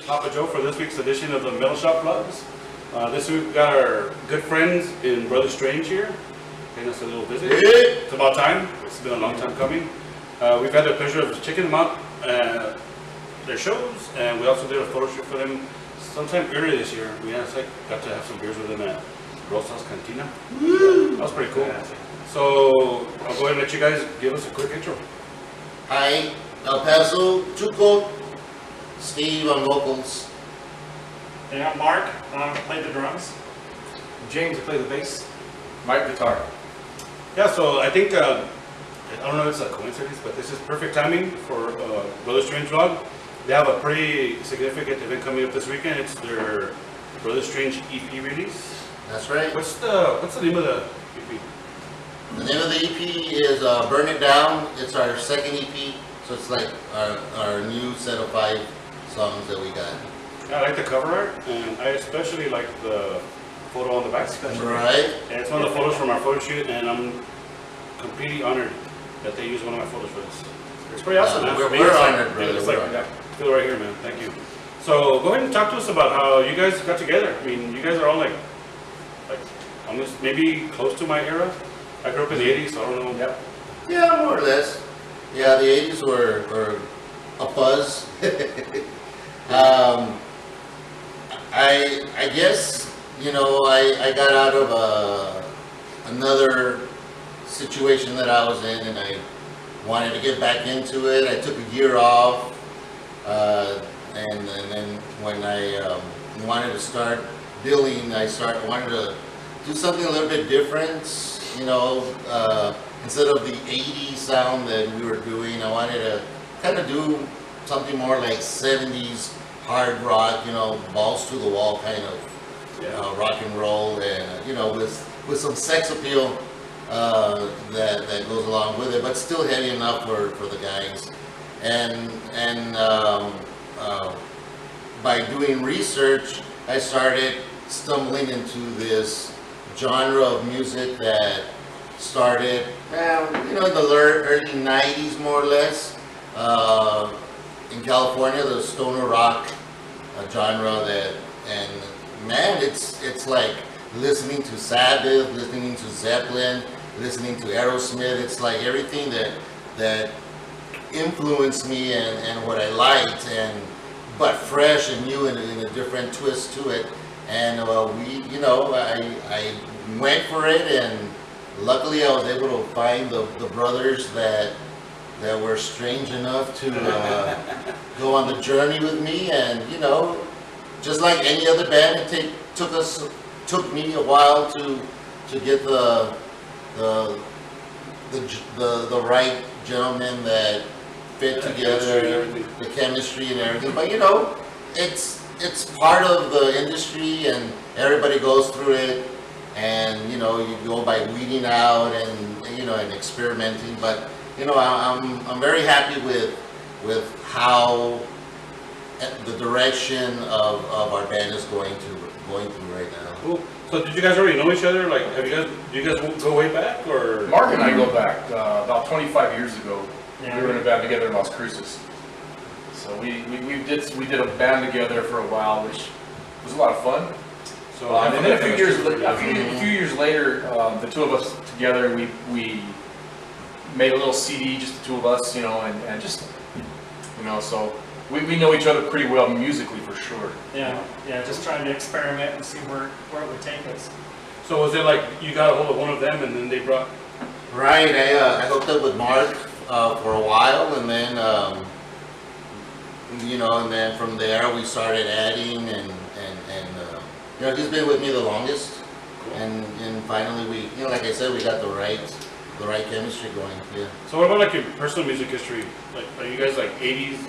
Papa Joe for this week's edition of the Metal Shop Plugs. This week we've got our good friends in Brother Strange here, paying us a little visit. It's about time. It's been a long time coming. We've had the pleasure of checking them out, their shows, and we also did a photo shoot for them sometime earlier this year. We got to have some beers with them at Rosa's Cantina. That was pretty cool. So I'll go ahead and let you guys give us a quick intro. Hi, El Paso, Chuco, Steve on vocals. Hey, I'm Mark. I play the drums. James, I play the bass. Mike, guitar. Yeah, so I think, I don't know if it's a coincidence, but this is perfect timing for Brother Strange vlog. They have a pretty significant event coming up this weekend. It's their Brother Strange EP release. That's right. What's the name of the EP? The name of the EP is Burn It Down. It's our second EP, so it's like our new set of 5 songs that we got. I like the cover art, and I especially like the photo on the back. Right. And it's one of the photos from our photo shoot, and I'm completely honored that they use one of my photos for this. It's pretty awesome, man. We're For me, it's like- honored, brother. It's We're like, honored. yeah, feel right here, man. Thank you. So go ahead and talk to us about how you guys got together. I mean, you guys are all like almost maybe close to my era. I grew up in the 80s, so I don't know. Yep. Yeah, more or less. Yeah, the 80s were a buzz. I guess, you know, I got out of another situation that I was in, and I wanted to get back into it. I took a year off, and then when I wanted to start billing, wanted to do something a little bit different, you know, instead of the 80s sound that we were doing. I wanted to kind of do something more like 70s hard rock, you know, balls to the wall kind of rock and roll, and you know, with some sex appeal that goes along with it, but still heavy enough for the guys. And by doing research, I started stumbling into this genre of music that started, you know, in the early 90s, more or less. In California, the stoner rock genre and man, it's like listening to Sabbath, listening to Zeppelin, listening to Aerosmith. It's like everything that influenced me and what I liked, but fresh and new and in a different twist to it. And you know, I went for it, and luckily I was able to find the brothers that were strange enough to go on the journey with me. And you know, just like any other band, it took me a while to get the right gentlemen that fit together, the chemistry and everything. But you know, it's part of the industry, and everybody goes through it. And you know, you go by weeding out and you know, and experimenting. But you know, I'm very happy with how the direction of our band is going through right now. Cool. So did you guys already know each other? Like, do you guys go way back, or? Mark and I go back about 25 years ago. Yeah. We were in a band together in Las Cruces. So we did a band together for a while, which was a lot of fun. So And then a few years later, the two of us together, we made a little CD, just the two of us, you know, and just, you know, so we know each other pretty well musically for sure. Yeah, just trying to experiment and see where it would take us. So was it like you got a hold of one of them, and then they brought? Right. I hooked up with Mark for a while, and then you know, and then from there we started adding, and you know, he's been with me the longest. Cool. And finally we, you know, like I said, we got the right chemistry going. Yeah. So what about like your personal music history? Like, are you guys like 80s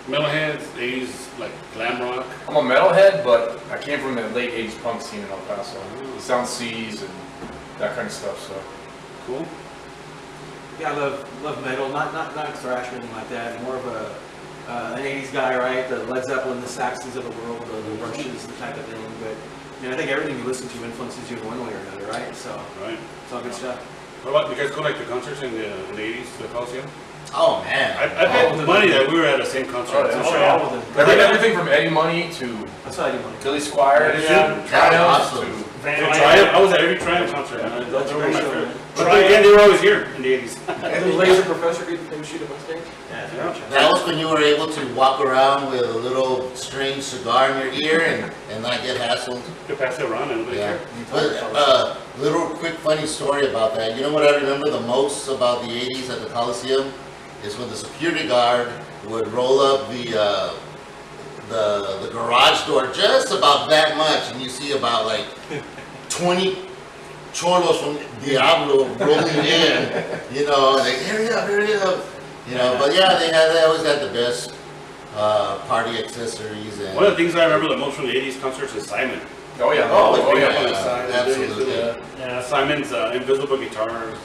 metalheads, 80s like glam rock? I'm a metalhead, but I came from the late 80s punk scene in El Paso. Sound C's and that kind of stuff, so. Cool. Yeah, I love metal, not thrash or anything like that. More of an 80s guy, right? The Led Zeppelin, the Saxons of the world, the Rushes, the type of thing. But I think everything you listen to influences you in one way or another, right? So Right. it's all good stuff. What about, you guys go like to concerts in the 80s, the Coliseum? Oh man. I bet money that we were at the same concert. Oh, yeah. For sure. all of them. Everything from Eddie Money to That's what I do want to. Billy Squire to Yeah. Triumph Awesome. to. Van The Halen. Triumph, I was at every Triumph concert, man. That's Those a were great my show, favorite. man. But then again, they were always here in the 80s. The laser professor didn't shoot him on stage? Yeah, it's a great show. That was when you were able to walk around with a little strange cigar in your ear and not get hassled. You pass it around and nobody Yeah. cared. But little quick funny story about that. You know what I remember the most about the 80s at the Coliseum is when the security guard would roll up the garage door just about that much, and you see about like 20 cholos from Diablo rolling in. You know, like hurry up, hurry up. You know, but yeah, they always had the best party accessories and. One of the things I remember the most from the 80s concerts is Simon. Oh yeah. Oh, Big yeah. up on the side, absolutely. Yeah. Simon's invisible guitars.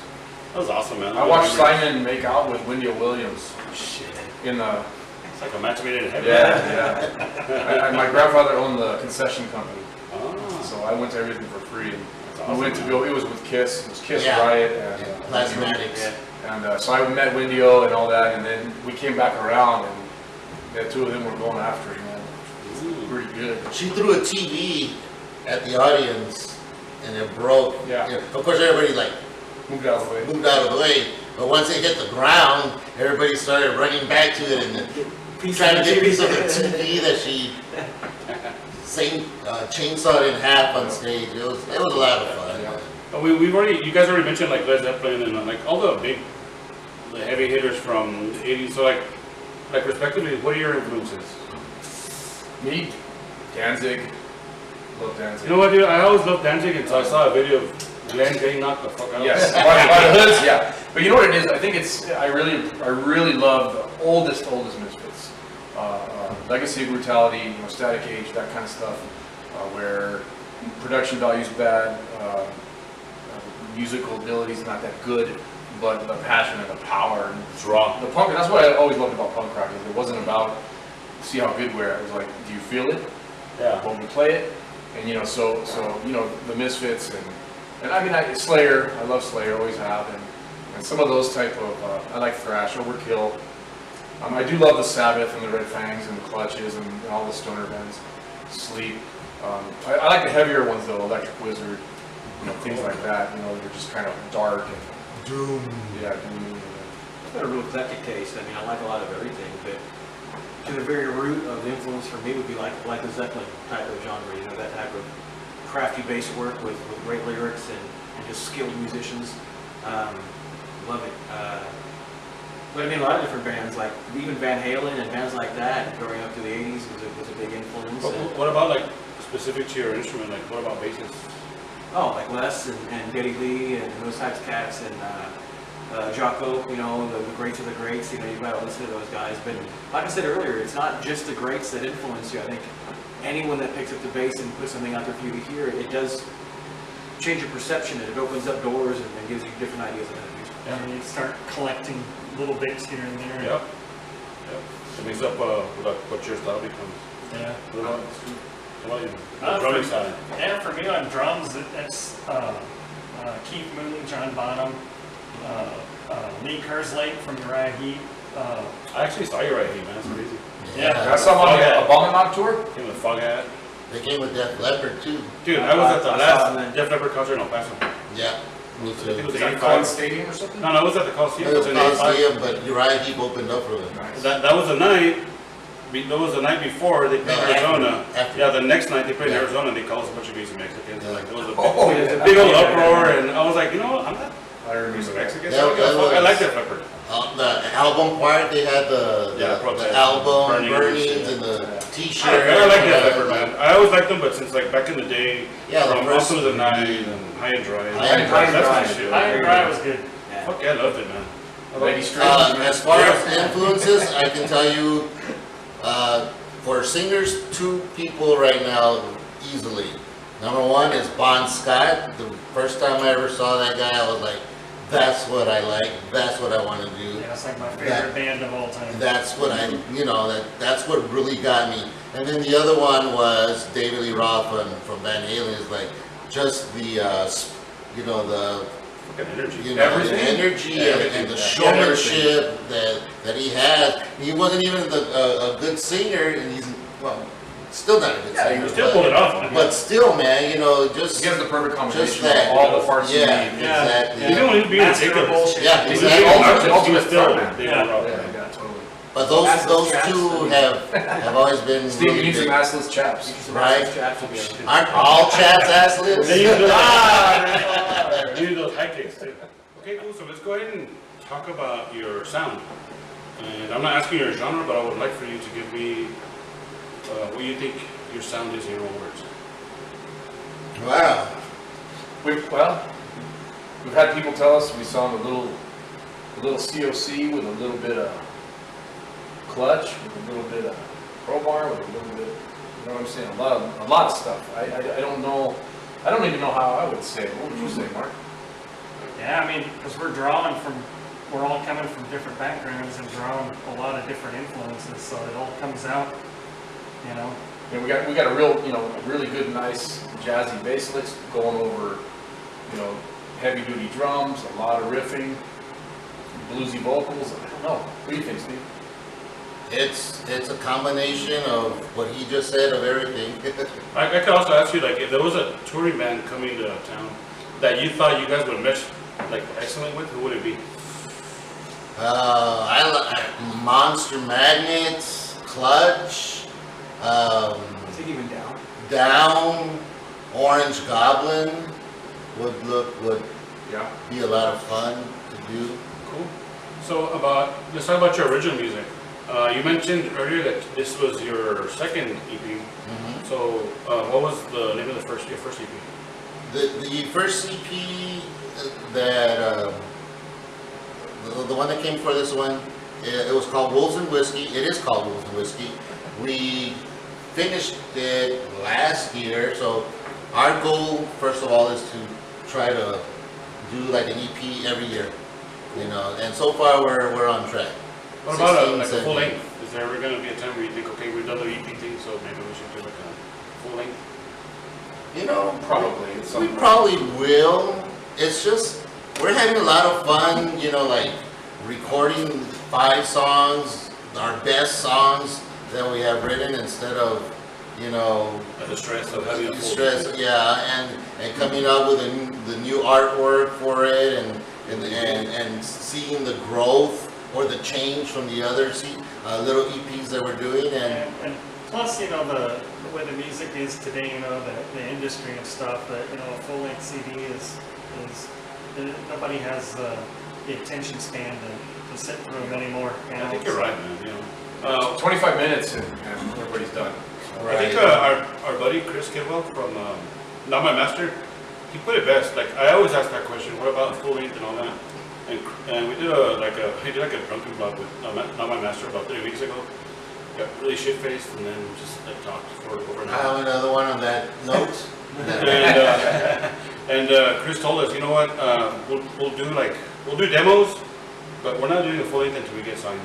That was awesome, man. I watched Simon make out with Wendy Williams Shit. in the. It's like a match made in heaven. Yeah. My grandfather owned the concession company, Oh. so I went to everything for free. And awesome, we went to man. go. It was with Kiss. It was Kiss Yeah. Riot Yeah, and Plasmatics. And so I met Wendy-O and all that, and then we came back around, and the two of them were going after him, man. Ooh. Pretty good. She threw a TV at the audience and it broke. Yeah. You know, of course, everybody like Moved out of the way. moved out of the way, but once it hit the ground, everybody started running back to it and trying to get a piece of the TV that she chainsawed in half on stage. It was a lot of fun. Yeah. You guys already mentioned like Led Zeppelin and like all the heavy hitters from the 80s. So like respectively, what are your influences? Me, Danzig. Love Danzig. You know what, dude? I always loved Danzig until I saw a video of Glenn getting knocked the fuck out. Yes, by the Hoods, yeah. But you know what it is? I think I really love the oldest Misfits. Legacy of Brutality, Static Age, that kind of stuff, where production value's bad, musical ability's not that good, but the passion and the power and It's raw. the punk. And that's what I always loved about punk rock. Is it wasn't about see how good we are. It was like, do you feel it Yeah. when we play it? And so the Misfits and I mean Slayer. I love Slayer, always have, and some of those type of I like thrash, Overkill. I do love the Sabbath and the Red Fangs and the Clutches and all the stoner bands. Sleep. I like the heavier ones though, Electric Wizard, things like that. They're just kind of dark and Doom. yeah. Doom. I've got a real eclectic taste. I mean, I like a lot of everything, but to the very root of the influence for me would be like the Zeppelin type of genre, that type of crafty bass work with great lyrics and just skilled musicians. Love it. But I mean, a lot of different bands, like even Van Halen and bands like that, growing up to the 80s was a big influence. What about like specific to your instrument? Like what about bassists? Oh, like Les and Geddy Lee and those types of cats and Jocko, the greats of the greats, you've got to listen to those guys. But like I said earlier, it's not just the greats that influence you. I think anyone that picks up the bass and puts something out there for you to hear, it does change your perception and it opens up doors and gives you different ideas of the future. And you start collecting little bits here and there. Yep. It makes up what your style becomes. Yeah. What about you? Uh, The drumming for- side. Yeah, for me on drums, it's Keith Moon, John Bonham, Lee Kerslake from Uriah Heep. I actually saw you right here, man. That's crazy. I saw them on Yeah. a Bomb Knock tour. Came with Foghat. They came with Def Leppard too. Dude, I was at the I saw them last then. Def Leppard concert in El Paso. Yeah, me I think it too. was Is that 85. Collins Stadium or something? No, it was at the Coliseum. It was in 85. Coliseum, but Uriah Heep opened up for them. Nice. That was the night. That was the night before they played No, Arizona. after. Yeah, the next night they played Yeah. Arizona and they called us a bunch of basic Mexicans. Yeah. Like it was a Oh, big, yeah. big old uproar, and I was like, you know what? I'm not I remember music that. Mexican. That- So that I was- like Def Leppard. The album part, they had the protest, album burnings, burnings yeah. and the I t-shirt. like Def Leppard, man. I always liked them, but since like back in the day, Yeah, the from first- Awesome of the Night and High and Dry. High and Dry. That's my High shit. Iron Dry was good. Yeah. Fuck yeah, I loved it, man. Lady Strings. As far as influences, I can tell you, for singers, two people right now easily. Number one is Bon Scott. The first time I ever saw that guy, I was like, that's what I like. That's what I want to do. Yeah, it's like my favorite That- band of all time. That's what that's what really got me. And then the other one was David Lee Roth from Van Halen. Is like just the Look at energy. You know, the energy and the showmanship that he has. He wasn't even a good singer, and he's, well, still not a good singer. He still pulled it off. But still, man, you know, just He has the perfect combination that, of all the parts you yeah, need. exactly. He didn't be Master of ridiculous. bullshit. Yeah, He was exactly. Ultimate still frontman. they Yeah. were all- Yeah, totally. But Assless those chaps, two I mean- have always been Steve, you really need some big. assless chaps. Right. Chaps would be a- Aren't all chaps assless? They use those, Ah, they use those high kicks too. Okay, cool. So let's go ahead and talk about your sound. And I'm not asking your genre, but I would like for you to give me what you think your sound is in your own words. wow. We've had people tell us we sound a little COC with a little bit of clutch, with a little bit of crowbar, with a little bit, you know what I'm saying? A lot of stuff. I don't know. I don't even know how I would say it. What would you say, Mark? Yeah, I mean, because we're all coming from different backgrounds and drawing a lot of different influences, so it all comes out, you know. I mean, we got a real, you know, really good, nice jazzy bass licks going over, you know, heavy duty drums, a lot of riffing, bluesy vocals. I don't know. What do you think, Steve? It's a combination of what he just said of everything. I could also ask you, like, if there was a touring band coming to town that you thought you guys would mesh like excellently with, who would it be? Monster Magnets, Clutch, I think even down. Down, Orange Goblin would Yeah. be a lot of fun to do. Cool. So let's talk about your original music. You mentioned earlier that this was your second EP. Mhm. So what was the name of your first EP? The first EP that the one that came for this one, it was called Wolves and Whiskey. It is called Wolves and Whiskey. We finished it last year, so our goal, first of all, is to try to do like an EP every year, you know. And so far, we're on track. What about 16, like a full 17. length? Is there ever going to be a time where you think, okay, we've done the EP thing, so maybe we should do like a full length? You know, Probably. At some we point. probably will. It's just we're having a lot of fun, you know, like recording 5 songs, our best songs that we have written, instead of, you know, The stress of having a full stress, yeah, and coming up with the new artwork for it, and seeing the growth or the change from the other little EPs that we're doing, And plus, you know, the way the music is today, you know, the industry and stuff, that, you know, a full-length CD is nobody has the attention span to sit through them anymore. You know? I think you're right, man. You know, 25 minutes and everybody's done. I think our buddy Chris Kidwell from Not My Master, he put it best. Like, I always ask that question, what about full length and all that? And we did he did a drunken vlog with Not My Master about 3 weeks ago. Got really shit faced and then just like talked for over an I hour. have another one on that note. And Chris told us, you know what? We'll do demos, but we're not doing a full length until we get signed.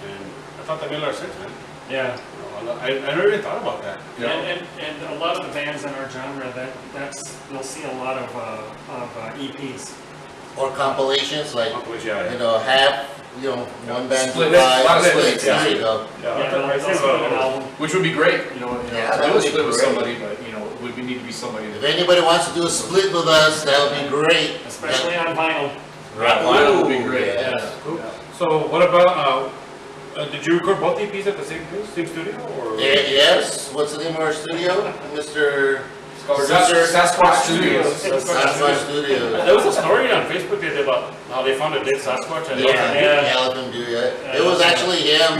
And I thought that made a lot of sense, man. Yeah. I never even thought about that. You know? And a lot of the bands in our genre, that's you'll see a lot of EPs. Or compilations, like, Yeah. you know, one band Split. do 5, Lots of splits, splits, yeah. there you go. Yeah, they'll split an album. Which would be great, you know, Yeah, to that do a would be split with great. somebody, but, you know, we need to be somebody If that. anybody wants to do a split with us, that would be great. Especially on vinyl. Right, vinyl would be Ooh, great, yes. yeah. Cool. So what about, did you record both EPs at the same studio, or? Yes, what's the name of our studio? Mr. Sasquatch Studios. Sasquatch Studios. There was a story on Facebook the other day about how they found a dead Sasquatch. And Yeah, Elephant View, yeah. It was actually him.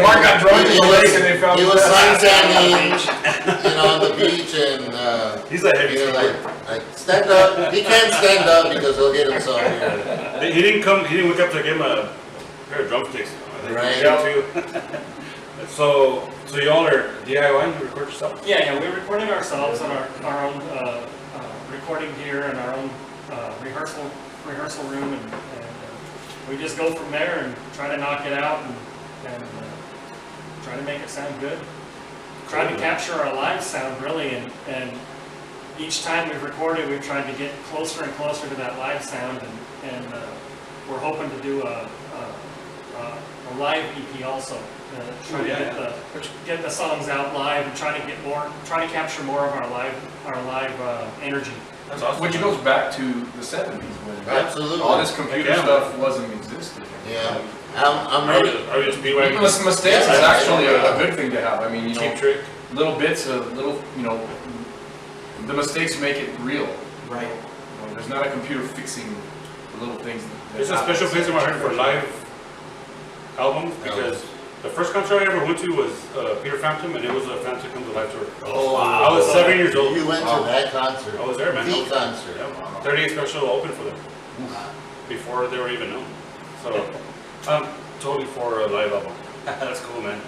Mark got drunk in the lake and they found. He was suntanning, you know, on the beach, and, he's a heavy you know, sleeper. like, stand up. He can't stand up because he'll hit himself. He didn't wake up to give him a pair of drumsticks. I think Right. he did too. So y'all are DIY, you record yourself? Yeah, we recorded ourselves on our own recording gear and our own rehearsal room, and we just go from there and try to knock it out and try to make it sound good. Try to capture our live sound really, and each time we've recorded, we've tried to get closer and closer to that live sound, and we're hoping to do a live EP also. Try to get the songs out live and try to capture more of our live energy. That's awesome. Which goes back to the 70s when Absolutely. all this computer stuff wasn't existing. Yeah. I'm ready. Are we just speedwagon? Even with mistakes is actually a good thing to have. I mean, you know, Cheap trick. little bits of little, you know, the mistakes make it real. Right. You know, there's not a computer fixing the little things. There's a special place in my heart for live albums because the first concert I ever went to was Peter Frampton, and it was a Frampton Comes Alive tour. Oh, I was 7 years old. You went to that concert. I was there, man. The concert. Yeah. 38 special opened for them before they were even known. So I'm totally for a live album. That's cool, man.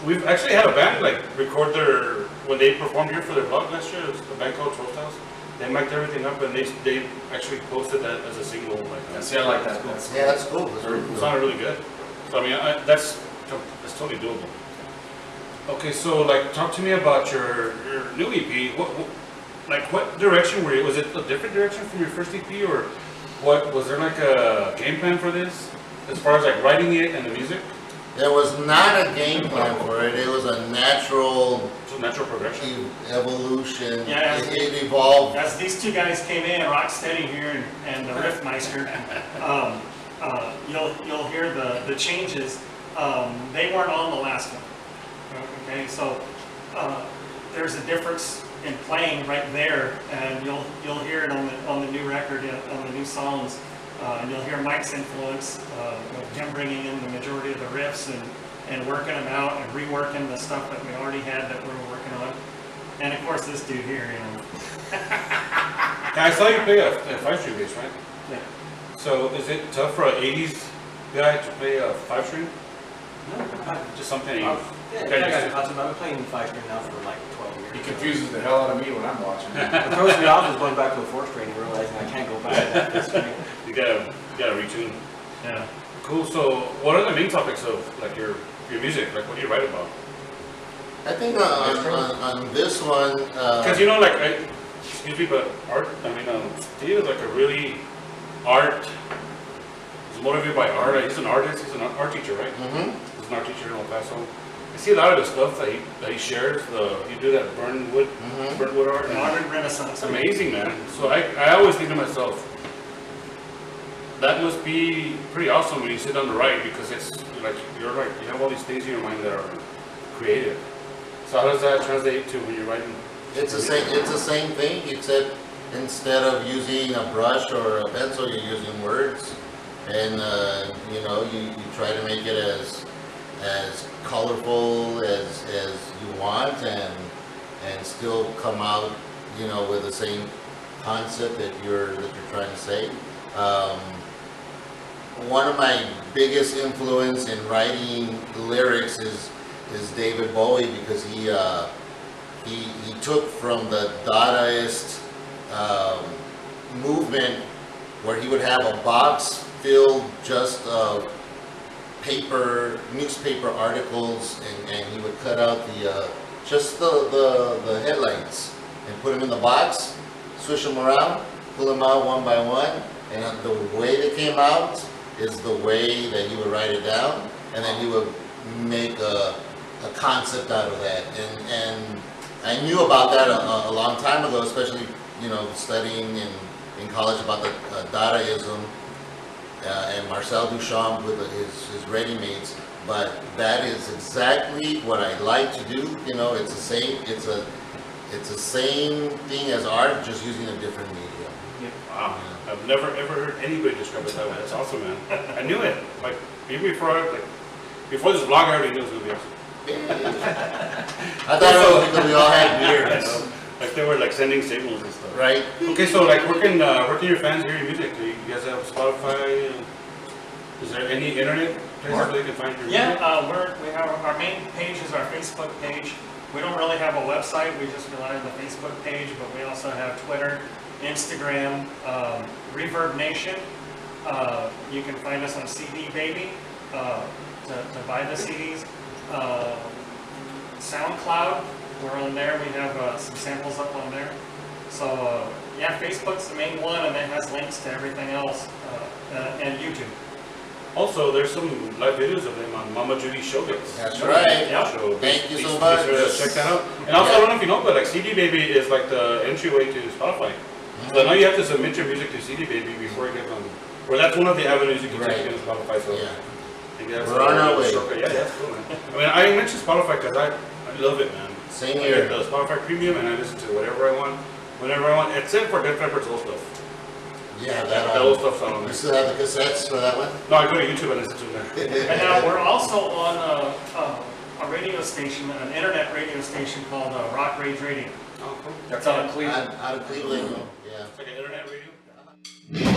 We've actually had a band like record when they performed here for their vlog last year. It was a band called Toast House. They mic'd everything up and they actually posted that as a single. Like, See, I like that. Yeah, that's cool. That's very it cool. sounded really good. So I mean, that's totally doable. Okay, so like, talk to me about your new EP. What direction were you? Was it a different direction from your first EP, or what? Was there like a game plan for this, as far as like writing it and the music? There was not a game plan for it. It was a natural Progression. evolution. Yeah, It evolved. As these two guys came in, Rocksteady here and the Riffmeister, you'll hear the changes. They weren't on the last one. Okay, so there's a difference in playing right there, and you'll hear it on the new record, on the new songs. And you'll hear Mike's influence, with him bringing in the majority of the riffs and working them out and reworking the stuff that we already had that we were working on. And of course, this dude here, you know. I saw you play a 5-string bass, right? Yeah. So is it tough for an 80s guy to play a 5-string? No, Just something you I got got used a to? concept. I've been playing 5-string now for like 12 years. He confuses the hell out of me when I'm watching. What throws me off is going back to a 4-string and realizing I can't go back to that 5-string. You gotta retune. Yeah. Cool. So, what are the main topics of like your music? Like, what do you write about? I think on this one, Because you know, like, excuse me, but art. I mean, Steve is like a really art. He's motivated by art. He's an artist. He's an art teacher, right? He's an art teacher in El Paso. I see a lot of the stuff that he shares. You do that burnt wood art. Modern Renaissance. It's amazing, man. So I always think to myself, that must be pretty awesome when you sit on the right, because it's like you have all these things in your mind that are creative. So how does that translate to when you're writing? it's the same thing, except instead of using a brush or a pencil, you're using words, and you try to make it as colorful as you want, and still come out, with the same concept that you're trying to say. One of my biggest influence in writing lyrics is David Bowie, because he took from the Dadaist movement, where he would have a box filled just of newspaper articles, and he would cut out just the headlines and put them in the box, swish them around, pull them out one by one, and the way they came out is the way that he would write it down, and then he would make a concept out of that. And I knew about that a long time ago, especially studying in college about the Dadaism and Marcel Duchamp with his ready-mades. But that is exactly what I like to do. It's the same thing as art, just using a different medium. Wow, I've never ever heard anybody describe it that way. That's awesome, man. I knew it. Like even before this vlog, I already knew it was gonna be awesome. I thought it was because we all had beards, Like they were like sending signals and stuff. right? Okay, so like where can your fans hear your music? Do you guys have Spotify? Is there any internet places where they can find your music? Yeah, we have our main page is our Facebook page. We don't really have a website. We just rely on the Facebook page, but we also have Twitter, Instagram, Reverb Nation. You can find us on CD Baby to buy the CDs. SoundCloud. we're on there. We have some samples up on there. So yeah, Facebook's the main one, and it has links to everything else, and YouTube. Also, there's some live videos of them on Mama Judy's Showbiz. That's right. Yeah. So Thank you so please, much. check that out. And also, I don't know if you know, but like CD Baby is like the entryway to Spotify. So now you have to submit your music to CD Baby before you get on. Or that's one of the avenues you can Right. take in Spotify. So Yeah. I think that's We're on our way. shortcut. Yeah, that's cool, man. I mean, I mentioned Spotify because I love it, man. Same I here. get the Spotify Premium and I listen to whatever I want, whenever I want, except for Def Leppard's old stuff. Yeah, That old stuff's not on You there. still have the cassettes for that one? No, I go to YouTube and listen to them. And we're also on a radio station, an internet radio station called Rock Rage Radio. Oh, cool. That's out of Cleveland. Out of Cleveland, yeah. It's like an internet radio.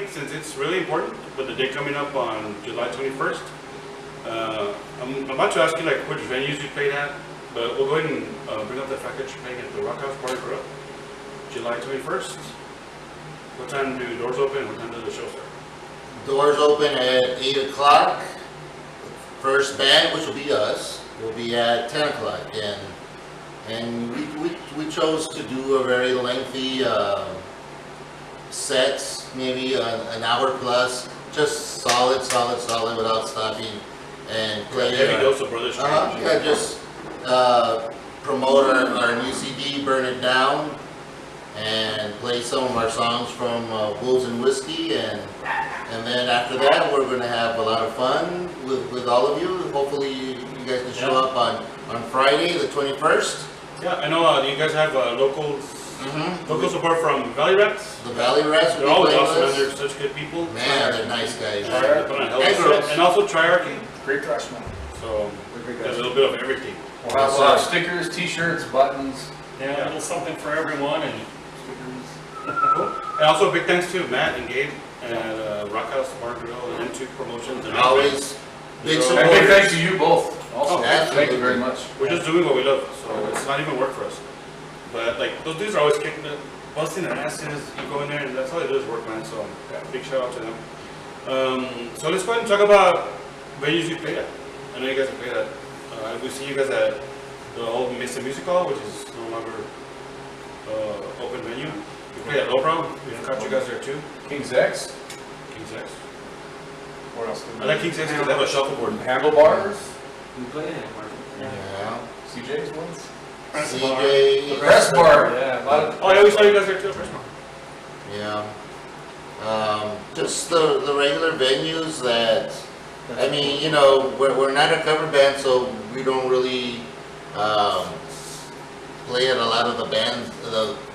since it's really important with the day coming up on July 21st, I'm about to ask you like which venues you played at, But we'll go ahead and bring up the package playing at the Rock House Party Grill, July 21st. What time do doors open? What time does the show start? Doors open at 8 o'clock. First band, which will be us, will be at 10 o'clock. And we chose to do a very lengthy sets, maybe an hour plus, just solid without stopping, and play. Heavy dose of Brother Strange. Yeah, just promote our new CD, Burn It Down, and play some of our songs from Wolves and Whiskey, and then after that we're going to have a lot of fun with all of you. Hopefully you guys can show up on Friday the 21st. Yeah, I know you guys have local support from Valley Rats. The Valley Rats will They're be always playing awesome, with and us. they're such good people. Man, they're nice guys. They put on a hell of a And show. girls. And also Triarchy. Great trash man. So We're great there's a guys. little bit of everything. We'll have stickers, t-shirts, buttons. Yeah, a little something for everyone, and And also big thanks to Matt and Gabe and Rock House Bar Grill and M2 Promotions. And Always big So- And big thanks supporters. to you both also. Oh, Thank you very much. We're just doing what we love, so it's not even work for us. But like those dudes are always kicking it, busting their asses. You go in there and that's all they do is work, man. So yeah, big shout out to them. So let's go ahead and talk about venues you played at. I know you guys have played at. We've seen you guys at the old Mesa Music Hall, which is no longer open venue. We played at Lowbrow. We've caught you guys there too. King's X. King's X. What else? did we I like King's X because they have a shuffleboard. do? Handlebars. We played it, Mark. Yeah. CJ's ones. CJ. Press bar. Yeah, a lot of. Oh yeah, we saw you guys there too. First one. Yeah. Just the regular venues that, I mean, you know, we're not a cover band, so we don't really play at a lot of the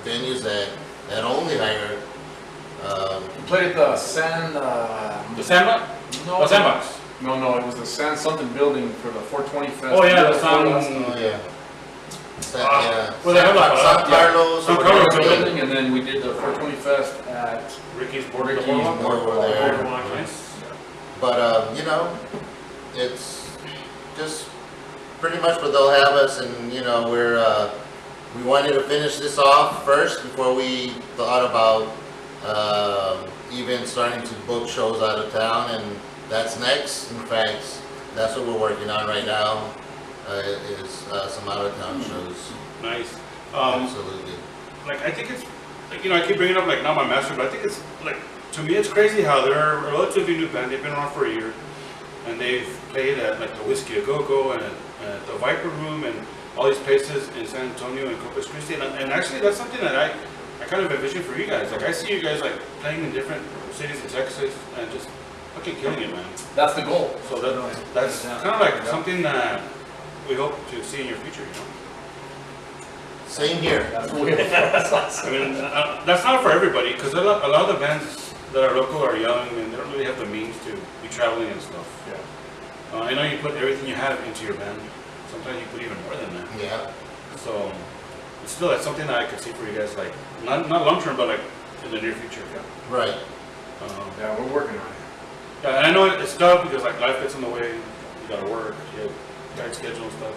venues that only hire. We played at the The Sandbox? No, Oh, Sandbox. No, it was the something building for the 420 Fest. Oh, yeah, the Oh, yeah. Yeah. Well, they have like San Carlos. San or Carlos whatever. building, and then we did the 420 Fest at Ricky's Board. Ricky's Over there. Boardwalk, Nice. But, you know, it's just pretty much what they'll have us, and, you know, we wanted to finish this off first before we thought about even starting to book shows out of town, and that's next. In fact, that's what we're working on right now, is some out of town shows. Nice. Absolutely. Like I think it's like, you know, I keep bringing up like not my master, but I think it's like, to me it's crazy how they're a relatively new band. They've been around for a year, and they've played at like the Whiskey A Go Go and at the Viper Room and all these places in San Antonio and Corpus Christi. And actually that's something that I kind of envision for you guys. Like I see you guys like playing in different cities in Texas and just fucking killing it, man. That's the goal. So that's kind of like something that we hope to see in your future, you know. Same here. That's what we I mean, that's not for everybody, because a lot of the bands that are local are young and they don't really have the means to be traveling and stuff. Yeah. I know you put everything you have into your band. Sometimes you put even more than that. Yeah. So, it's still that's something that I could see for you guys, like not long term, but like in the near future. Yeah. Right. Yeah, we're working on it. Yeah, and I know it's tough because like life gets in the way. You gotta work, you have tight schedule and stuff.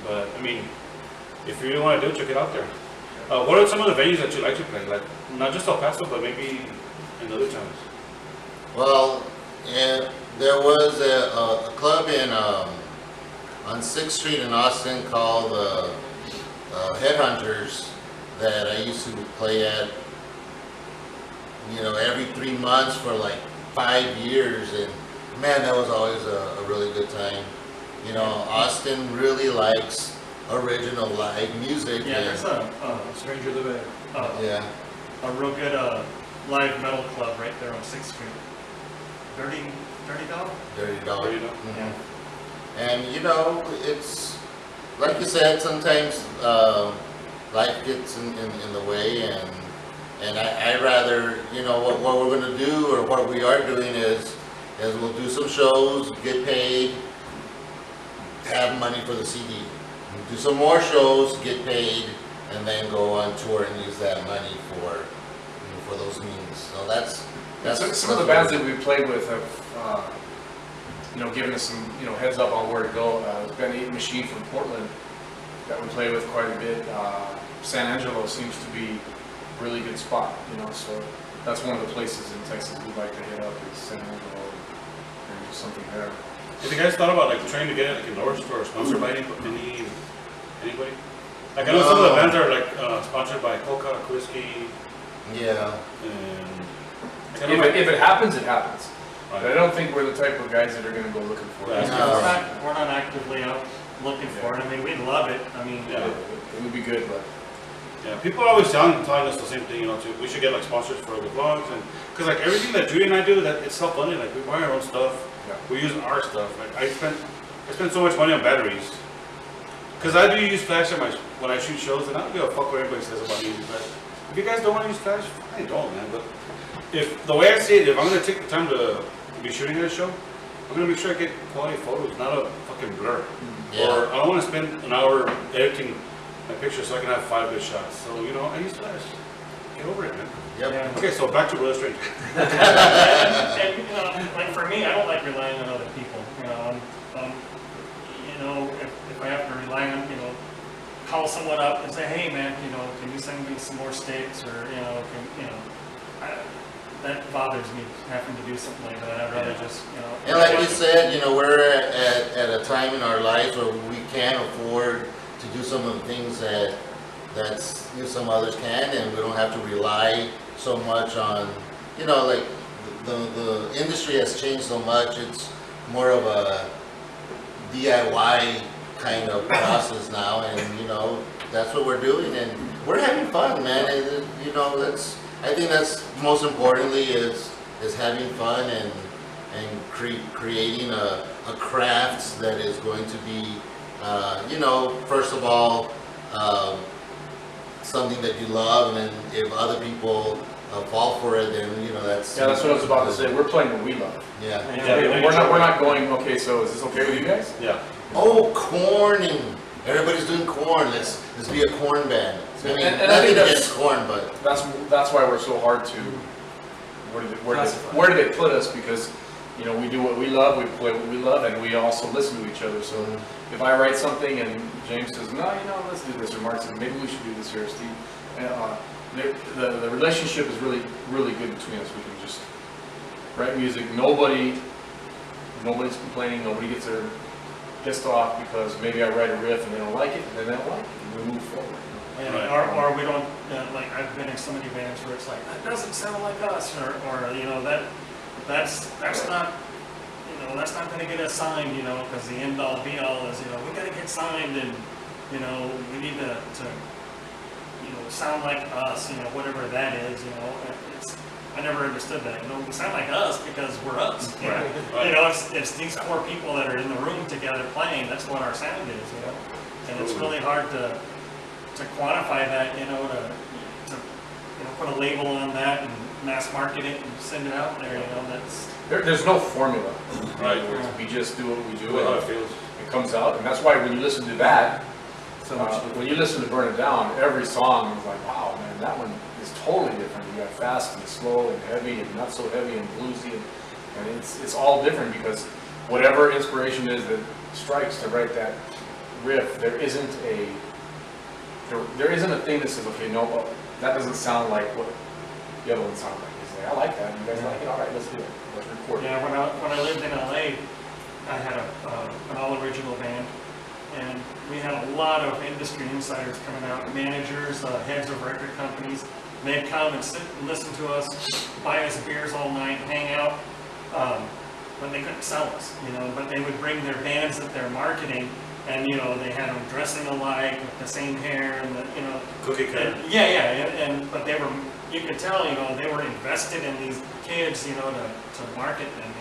But I mean, if you really want to do it, check it out there. What are some of the venues that you like to play? Like not just El Paso, but maybe in other towns. Well, yeah, there was a club in on 6th Street in Austin called Headhunters that I used to play at, you know, every 3 months for like 5 years, and man, that was always a really good time. You know, Austin really likes original live music. yeah, there's a Stranger the Band. Yeah. a real good live metal club right there on 6th Street. Dirty Dog? Dirty Dog. You know? Mhm. And you know, it's like you said, sometimes life gets in the way, and I rather, you know, what we're going to do, or what we are doing is we'll do some shows, get paid, have money for the CD, do some more shows, get paid, and then go on tour and use that money for those means. So that's Some of the bands that we played with have, you know, given us some, you know, heads up on where to go. Ben Eaton Machine from Portland that we play with quite a bit. San Angelo seems to be a really good spot, so that's one of the places in Texas we'd like to hit up is San Angelo and do something there. Have you guys thought about like trying to get like endorsed or sponsored by anybody? Like I know some of the bands are like sponsored by Coca, Whiskey, Yeah. and If it happens, it happens. Right. But I don't think we're the type of guys that are going to go looking for it. Yeah. We're not actively out looking for it. I mean, we'd love it. I mean, Yeah. It would be good, but Yeah, people are always telling us the same thing, we should get like sponsors for the vlogs, and because like everything that Judy and I do, that it's self-funded. Like we buy our own stuff, Yeah. we use our stuff. Like I spend so much money on batteries, because I do use flash when I shoot shows, and I don't give a fuck what everybody says about using flash. If you guys don't want to use flash, I don't, man. But if the way I see it, if I'm gonna take the time to be shooting at a show, I'm gonna make sure I get quality photos, not a fucking blur. Yeah. Or I don't want to spend an hour editing my picture so I can have 5 good shots. So, I use flash. Get over it, man. Yep. yeah. Okay, so back to Brother Strange. And like for me, I don't like relying on other people. If I have to rely on, call someone up and say, hey man, can you send me some more sticks, or that bothers me having to do something like that. I'd rather just, And like you said, we're at a time in our lives where we can afford to do some of the things that's some others can, and we don't have to rely so much on, like the industry has changed so much. It's more of a DIY kind of process now, and that's what we're doing, and we're having fun, man. And, I think that's most importantly is having fun and creating a craft that is going to be, first of all, something that you love, and then if other people fall for it, then that's that's what I was about to say. We're playing what we love. Yeah. Yeah. We're not going. Okay, so is this okay with you guys? Yeah. Oh, corning! Everybody's doing corn. Let's be a corn band. I mean, And I nothing think that's- against corn, but That's why we're so hard to. Where did it put us? Because we do what we love, we play what we love, and we also listen to each other. So if I write something and James says, no, let's do this, or Mark says, maybe we should do this here, Steve. The relationship is really, really good between us. We can just write music. Nobody's complaining. Nobody gets pissed off because maybe I write a riff and they don't like it, and then they don't like it, and we move forward. or we don't, like I've been in so many bands where it's like, that doesn't sound like us, or that's not, that's not gonna get us signed, because the end all be all is, we gotta get signed, and, we need to sound like us, whatever that is, I never understood that, we sound like us because we're us, Right. It's these 4 people that are in the room together playing, that's what our sound is, and it's really hard to quantify that, to put a label on that and mass market it and send it out there, There's no formula. Right. We just do what we do. How it And feels. it comes out, and that's why when you listen to that, when you listen to Burn It Down, every song is like, wow, man, that one is totally different. You got fast and slow and heavy and not so heavy and bluesy, and it's all different because whatever inspiration is that strikes to write that riff, there isn't a thing that says, okay, no, that doesn't sound like what the other one sounds like. It's like, I like that. You guys like it? All right, let's do it. Let's record it. Yeah, when I lived in LA, I had an all-original band, and we had a lot of industry insiders coming out, managers, heads of record companies. They'd come and sit and listen to us, buy us beers all night, hang out, but they couldn't sell us, but they would bring their bands that they're marketing, and, they had them dressing alike with the same hair and Cookie cutter. and but you could tell, they were invested in these kids, to market them,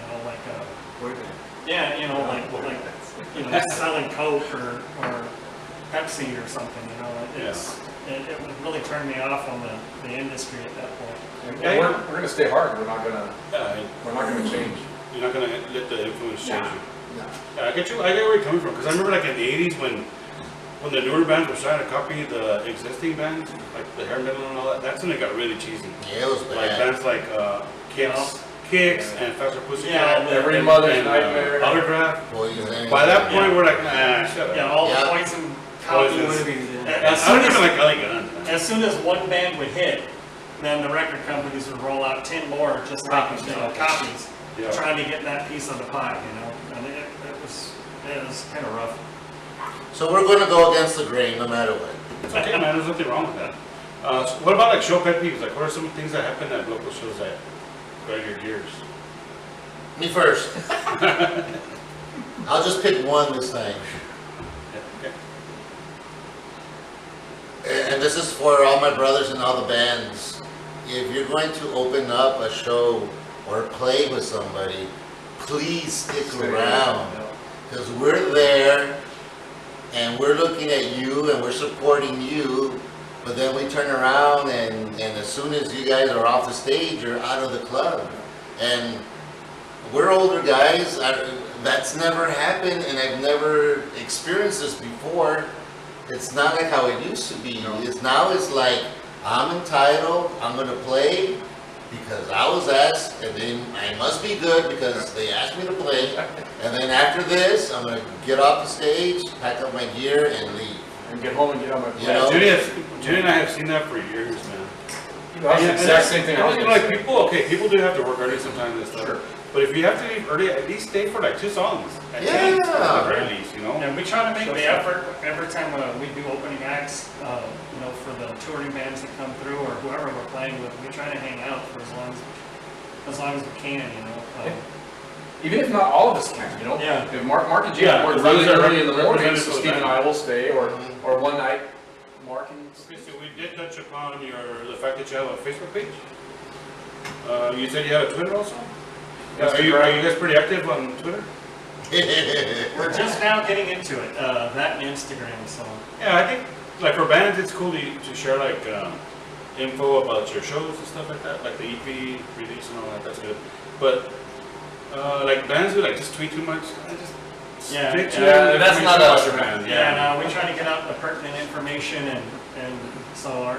selling Coke or Pepsi or something, it would really turn me off on the industry at that point. And we're going to stay hard. We're not going to change. You're not gonna let the influence change Nah. you. No. Yeah, I get where you're coming from, because I remember like in the 80s when the newer bands were trying to copy the existing bands, like the hair metal and all that, that's when it got really cheesy. yeah, it was Like bad. bands like Kicks and Faster Pussycat. Yeah, Every Mother's and, Nightmare. Autograph. Poison. By that point, we're like, nah, shut up. Yeah, all Yeah. the Poison copies. As I soon don't even as, like LA Gun. as soon as one band would hit, then the record companies would roll out 10 more just copies, copies, Yeah. trying to get that piece of the pie, and it was kind of rough. So we're gonna go against the grain no matter what. It's okay, man. There's nothing wrong with that. So what about like show pet peeves? Like, what are some things that happen at local shows that grind your gears? Me first. I'll just pick one this time. Yeah, okay. And this is for all my brothers and all the bands. If you're going to open up a show or play with somebody, please stick around. Because we're there and we're looking at you and we're supporting you, but then we turn around and as soon as you guys are off the stage, you're out of the club. And we're older guys, that's never happened and I've never experienced this before. It's not like how it used to be. Now it's like, I'm entitled, I'm gonna play because I was asked, and then I must be good because they asked me to play. And then after this, I'm gonna get off the stage, pack up my gear and leave. And get home and get on my plane. You know? Judy and I have seen that for years, man. That's the exact same thing I was gonna Like say. people do have to work early sometimes and stuff. Sure. But if you have to leave early, at least stay for like 2 songs. At Yeah. least, at the very least, you know? And we try to make the effort every time we do opening acts, for the touring bands that come through or whoever we're playing with. We try to hang out for as long as we can, Even if not all of us can, Yeah. If Mark and Jim Yeah, work as really long as early in the they're morning, represented so to the Steve and band. I will stay, or one night, Mark and Okay, so we did touch upon the fact that you have a Facebook page. You said you had a Twitter also? Yes, Are you correct. guys pretty active on Twitter? We're just now getting into it, that and Instagram, so. Yeah, I think like for bands, it's cool to share like info about your shows and stuff like that, like the EP release and all that. That's good. But like bands who like just tweet too much, I just Yeah, stick to yeah, the that's information not us, about your man. band. Yeah, no, we try to get out the pertinent information and so our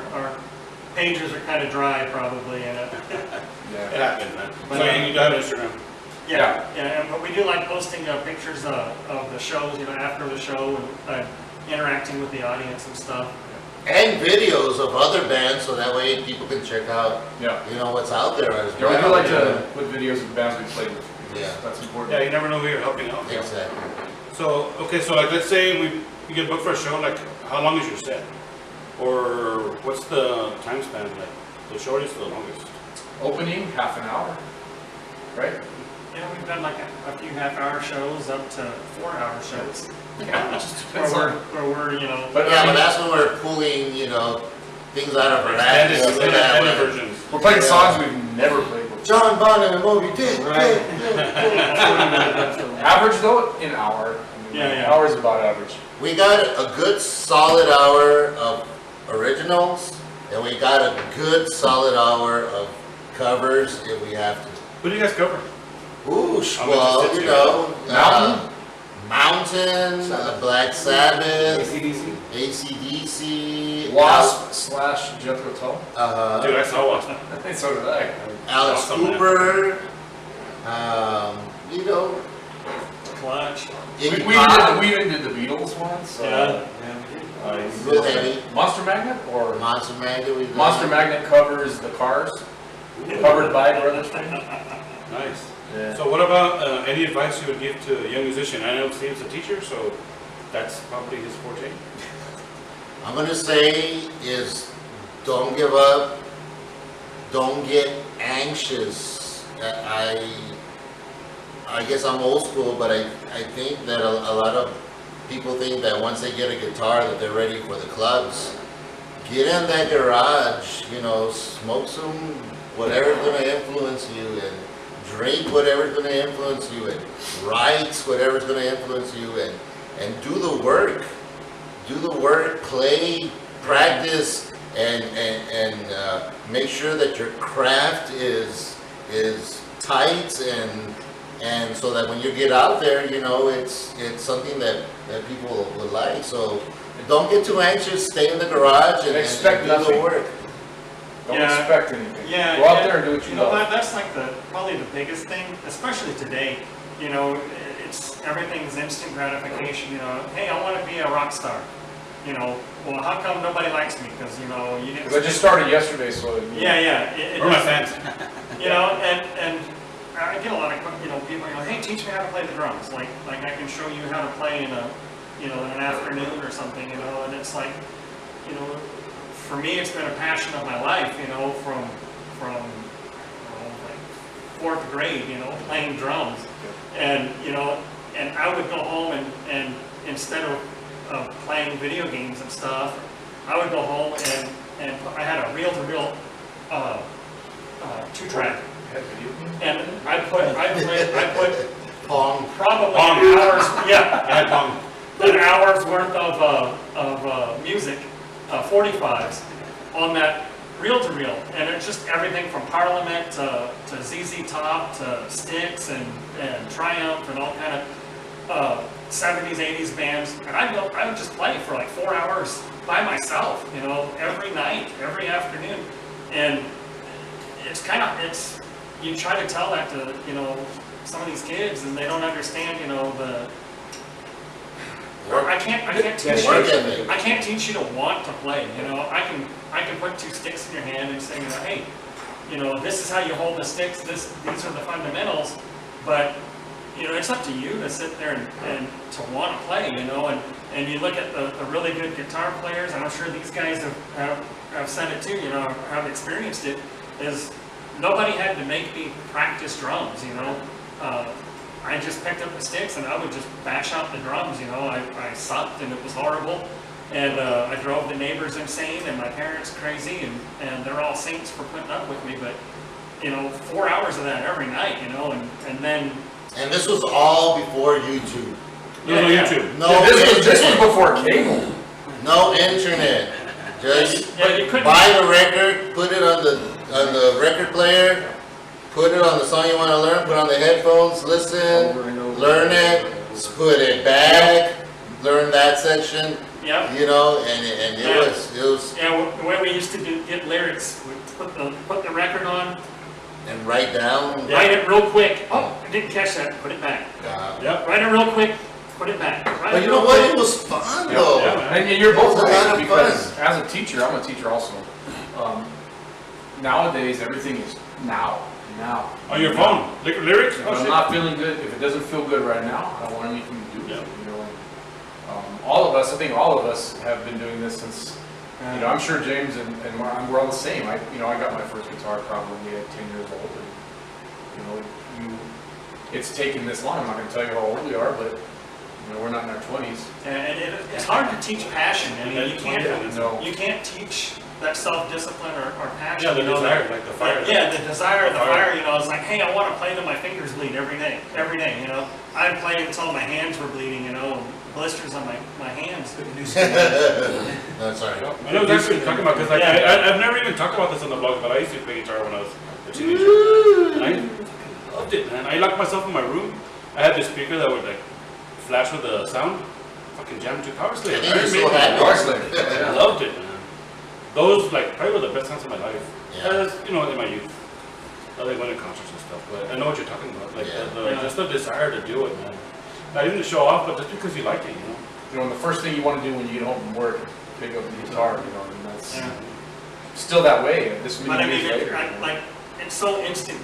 pages are kind of dry probably, and It Yeah. happens, man. But, So you have Instagram. yeah, but we do like posting pictures of the shows, after the show and interacting with the audience and stuff. And videos of other bands so that way people can check out, Yeah. what's out there as Yeah, we well. do like to put videos of bands we played with. Yeah. That's important. Yeah, you never know who you're helping out. Exactly. So okay, so like let's say you get booked for a show. Like how long is your set, or what's the time span? Like the shortest, the longest? Opening, half an hour, right? Yeah, we've done like a few half-hour shows up to 4-hour shows. Yeah, just Where depends on. we're But Yeah, I but mean, that's when we're pulling, things out of our Extended, ass. extended versions. we're playing songs we've never played before. John Bonham and Moby Dick. Right. Average though, an hour. I mean, Yeah, yeah. An hour is about average. We got a good solid hour of originals, and we got a good solid hour of covers if we have to. Who do you guys cover? Ooh, I'm well, interested too. Mountain? Mountain, Black Sabbath, ACDC. AC/DC, Wasp / Jethro Tull. Dude, I saw Wasp. So did I. Alice Awesome, man. Cooper, Clutch. Iggy We Pop, even did the Beatles once. Yeah. real heavy. Monster Magnet or Monster Magnet, we did. Monster Magnet covers the Cars, covered by Brother Strange. Nice. Yeah. So what about any advice you would give to a young musician? I know Steve's a teacher, so that's probably his forte. I'm gonna say is don't give up, don't get anxious. I guess I'm old school, but I think that a lot of people think that once they get a guitar that they're ready for the clubs. Get in that garage, smoke some whatever's gonna influence you and drink whatever's gonna influence you and write whatever's gonna influence you and do the work. Do the work, play, practice, and make sure that your craft is tight and so that when you get out there, it's something that people would like. So don't get too anxious. Stay in the garage and Expect do nothing. the work. Don't Yeah. expect anything. Yeah. Go out there and do what you love. That's like probably the biggest thing, especially today. Everything's instant gratification. Hey, I want to be a rock star. you know, well, how come nobody likes me? Because, you know, you didn't. Because I just started yesterday, so. Yeah. Where are my fans? You know, and I get a lot of, you know, people go, hey, teach me how to play the drums. Like I can show you how to play in a, you know, in an afternoon or something, you know, and it's like, you know, for me, it's been a passion of my life, you know, from like 4th grade, you know, playing drums. And, you know, and I would go home and instead of playing video games and stuff, I would go home and I had a reel-to-reel 2-track. And I put Pong. probably Pong. hours, Yeah, Pong. an hour's worth of music, 45s, on that reel-to-reel, and it's just everything from Parliament to ZZ Top to Styx and Triumph and all kind of 70s, 80s bands, and I would just play for like 4 hours by myself, you know, every night, every afternoon, and it's you try to tell that to, you know, some of these kids, and they don't understand, you know, I can't teach you to want to play, you know. I can put 2 sticks in your hand and say, you know, hey, you know, this is how you hold the sticks, these are the fundamentals, but, you know, it's up to you to sit there and to want to play, you know, and you look at the really good guitar players, and I'm sure these guys have said it too, you know, have experienced it, is nobody had to make me practice drums, you know. I just picked up the sticks and I would just bash out the drums, you know. I sucked and it was horrible, and I drove the neighbors insane and my parents crazy, and they're all saints for putting up with me, but, you know, 4 hours of that every night, you know, and then... And this was all before YouTube. No YouTube. No This was internet. before cable. No internet. Just you couldn't... buy the record, put it on the record player, put it on the song you want to learn, put on the headphones, listen, Over and over. learn it, put it back, learn that section, Yep. you know, and it was, Yeah, the way we used to get lyrics, we put the record on, and write down. write it real quick. Oh, I didn't catch that. Put it back. Yep. Write it real quick. Put it back. Write But it you know real what? quick. It was fun though. Yeah, man. And you're both It was a lot right, of because as a teacher, I'm a teacher also. Nowadays, everything is now. On your phone. Lyrics? If Oh, I'm shit. not feeling good, if it doesn't feel good right now, I don't want anything to do with it, you know. All of us, I think all of us have been doing this since, you know, I'm sure James and we're all the same. I got my first guitar probably at 10 years old, and, you know, it's taken this long. I'm not gonna tell you how old we are, but, you know, we're not in our 20s. And it's hard to teach passion. I mean, No. you can't teach that self-discipline or passion. Yeah, the you know, desire, like the fire. Yeah, the desire, the The fire. fire, you know, it's like, hey, I want to play till my fingers bleed every day, you know. I'd play until my hands were bleeding, you know, blisters on my hands. No, sorry. I know exactly what you're talking about, because like, Yeah. I've never even talked about this on the blog, but I used to play guitar when I was a teenager. And I loved it, man. I locked myself in my room. I had this speaker that would like flash with the sound. Fucking jam to Power Slave. I think you're so happy. Power Slave. I loved it, man. Those like probably were the best times of my life. Yeah. As, you know, in my youth. I like went to concerts and stuff, but I know what you're talking about. Like Yeah. just the desire to do it, man. Not even to show off, but just because you like it, you know. You know, and the first thing you want to do when you get home from work, pick up the guitar, you know, and that's Yeah. still that way, this But I many mean, years later. like, it's so instant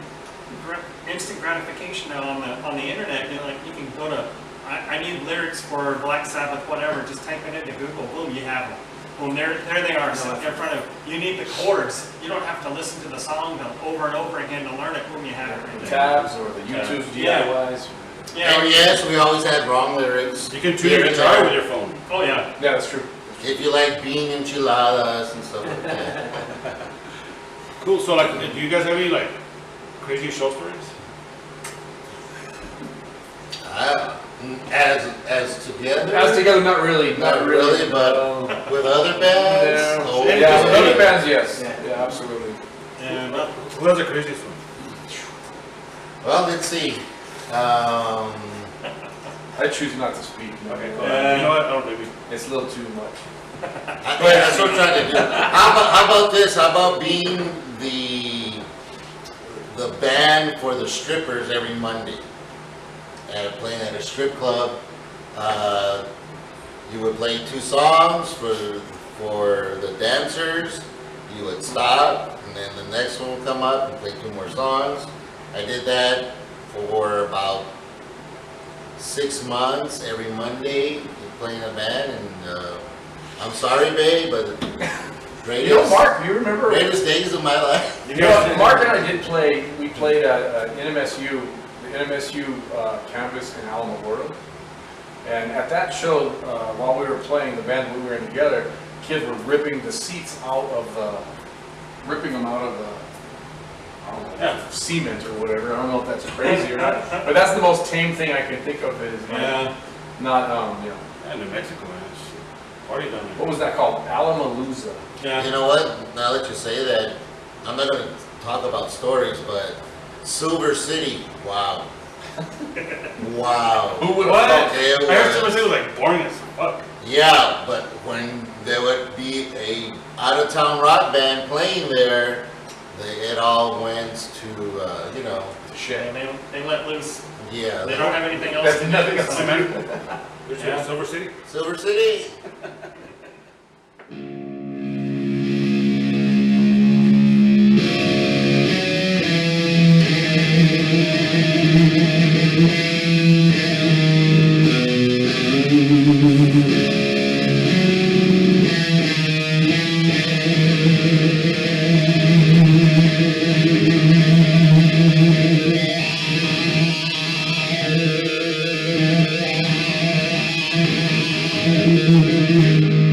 gratification now on the internet. You know, like you can go to, I need lyrics for Black Sabbath, whatever. Just type it into Google, boom, you have them. Boom, there they are, sitting in front of you. You need the chords. You don't have to listen to the song over and over again to learn it. Boom, you have it right The there. tabs or the YouTube Yeah. DIYs. Yeah. And yes, we always had wrong lyrics. You can tune Here your and guitar there. with your phone. Oh yeah. Yeah, that's true. If you like bean enchiladas and stuff like that. Cool. So like, do you guys have any like crazy show stories? As together? As together, not really. Not really, but with other bands? Yeah, Oh, yeah, with okay. other bands, yes. Yeah. Yeah, absolutely. And Who has the craziest one? Well, let's see. I choose not to speak. Okay. Okay. Cool. You know what? I don't maybe. It's a little too much. That's what I'm trying to do. How about this? How about being the band for the strippers every Monday? Playing at a strip club. You would play 2 songs for the dancers. You would stop, and then the next one would come up and play 2 more songs. I did that for about 6 months. Every Monday, playing a band, and I'm sorry, babe, but You know, Mark, you remember? greatest days of my life. You know, Mark and I did play, we played at NMSU, the NMSU campus in Alamogordo. And at that show, while we were playing, the band we were in together, kids were ripping the seats out of the, ripping them out of the, I don't know, cement or whatever. I don't know if that's crazy or not, but that's the most tame thing I can think of is not, you know. And New Mexico, man. It's party down there. What was that called? Alamalooza. Yeah. You know what? Now that you say that, I'm not going to talk about stories, but Silver City, wow. Wow. Who would What? have It I heard was- someone say it was like boring as fuck. Yeah, but when there would be a out-of-town rock band playing there, it all went to, you know, shit? And they let loose. yeah. They don't have anything else That's to nothing do. else so- to do. There's Yeah. Silver City. Silver City. Thank you.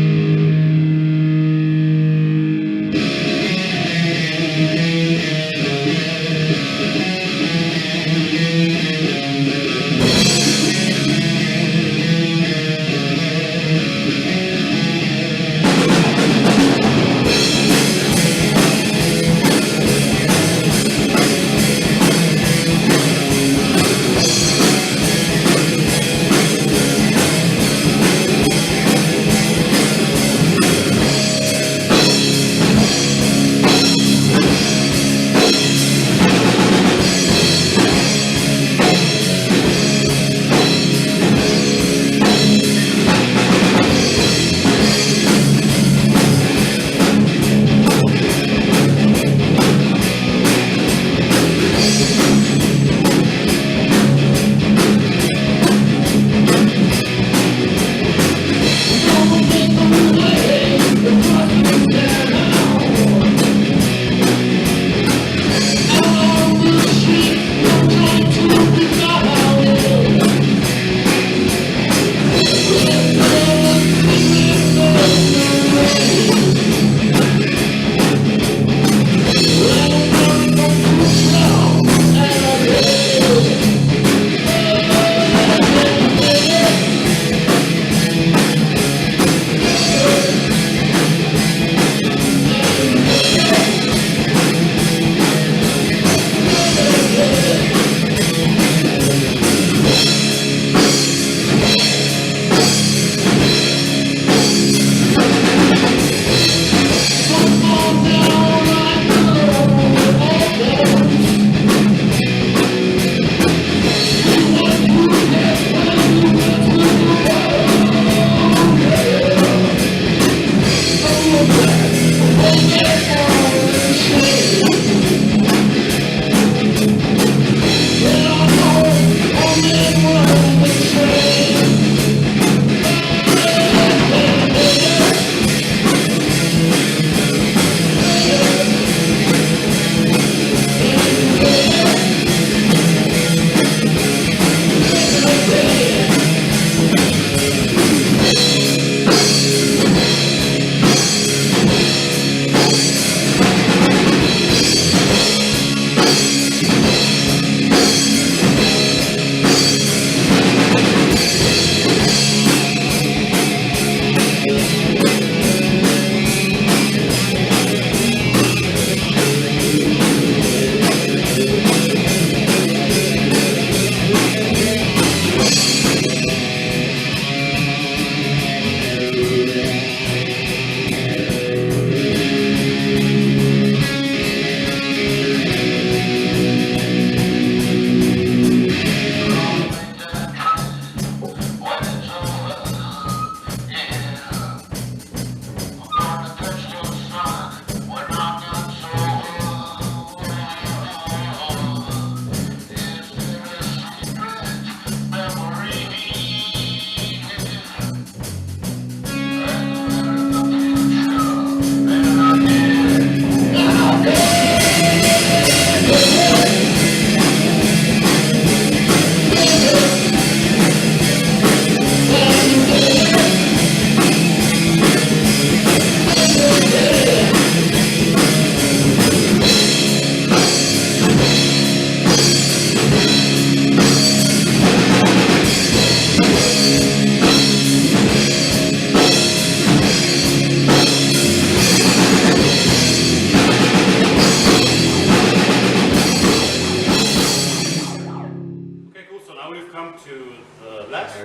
the last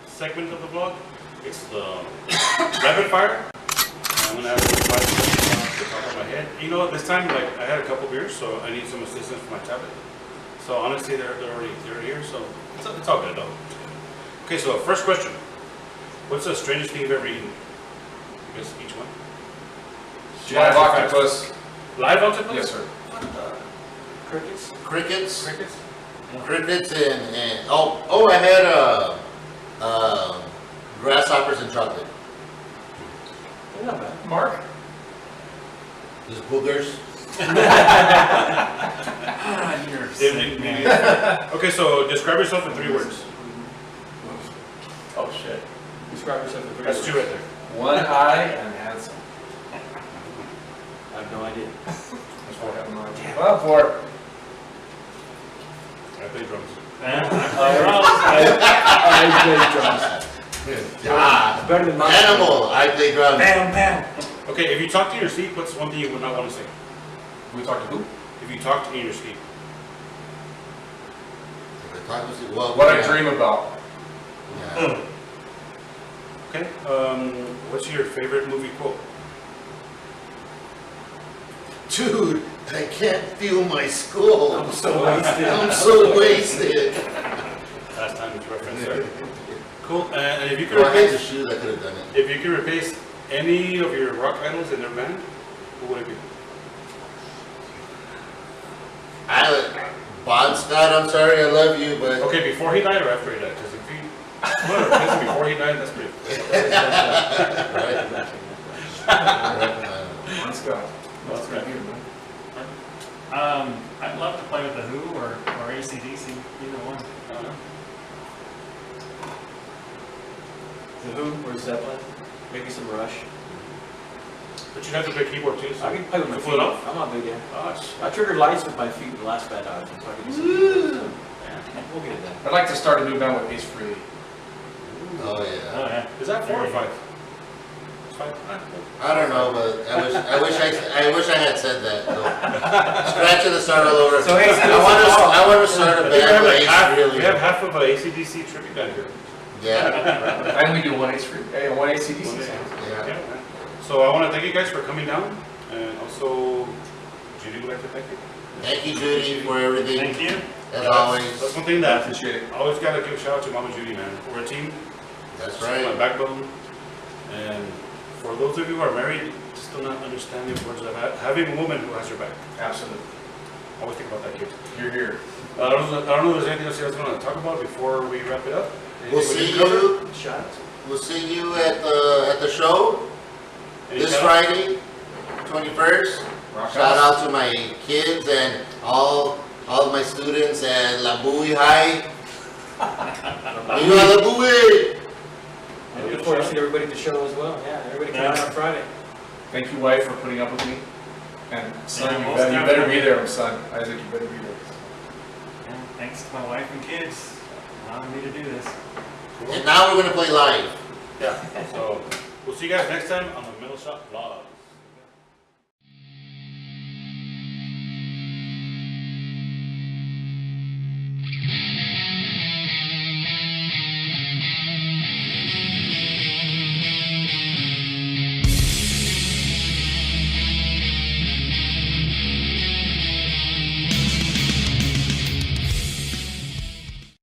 segment of the vlog. It's the rapid fire. I'm gonna ask you 5 questions off the top of my head. You know, this time, like, I had a couple beers, so I need some assistance for my tablet. So honestly, they're here, so it's all good though. Okay, so first question. What's the strangest thing you've ever eaten? I guess each one. Live octopus. Live octopus? Yes, sir. Crickets? Crickets. Crickets? Crickets and I had grasshoppers and chocolate. They're not bad. Mark? These boogers. You're Didn't sick, make me- man. Okay, so describe yourself in 3 words. Oh, shit. Describe yourself in 3 That's words. 2 right there. One eye and handsome. I have no idea. That's what I have in mind. Well, for I play drums. I play drums. Ah, Better than mine. animal. I play drums. Bam, bam. Okay, if you talk to your sleep, what's one thing you would not want to say? We talked to who? If you talk in your sleep. Well, What I yeah. dream about. Yeah. Okay, what's your favorite movie quote? Dude, I can't feel my skull. I'm so wasted. I'm so wasted. Last time it's referenced there. Cool, and if you could If I had the replace, shoes, I could have done it. if you could replace any of your rock idols in their band, who would it be? Bon Scott, I'm sorry, I love you, but Okay, before he died or after he died? Because if you want to replace him before he died, that's pretty. Let's go. That's right. I'd love to play with the Who or AC/DC, either one. The Who or Zeppelin? Maybe some Rush. But you'd have to play keyboard too, so. I can play with my You feet. pull it off? I'm not big, yeah. Gosh. I triggered lights with my feet the last bad dodge, so I can do some keyboard stuff. Yeah, we'll get it done. I'd like to start a new band with Ace Frehley. oh yeah. yeah. Is that 4 or 5? It's 5. I don't know, but I wish I had said that. So. Scratch it and start all over. So, hey, I want to start a I think we have band. like with half, Ace Frehley. we have half of a ACDC tribute band here. Yeah. And we do one Ace Frehley, one ACDC song. Yeah. Yeah. So I want to thank you guys for coming down, and also, Judy would like to thank you. Thank you, Judy, for everything. Thank you. As That's always. one thing I that appreciate it. I always got to give a shout out to Mama Judy, man. We're a team. That's She's my right. backbone. And for those of you who are married, still not understanding the words of having a woman who has your back. Absolutely. Always think about that, kid. You're here. I don't know if there's anything else you guys want to talk about before we wrap it up. We'll Anything we see didn't cover? you. Shots. We'll see you at the show Any this shout-outs? Friday, 21st. Rock Shout out. out to my kids and all of my students at La Bowie High. Viva La Bowie! I look forward to seeing everybody at the show as well. Yeah, everybody come out on Friday. Thank you, wife, for putting up with me. And son, Yeah, you most better definitely. be there, son. Isaac, you better be there. Yeah, thanks to my wife and kids allowing me to do this. And now we're gonna play live. Yeah. So we'll see you guys next time on the Middle Shop Vlog.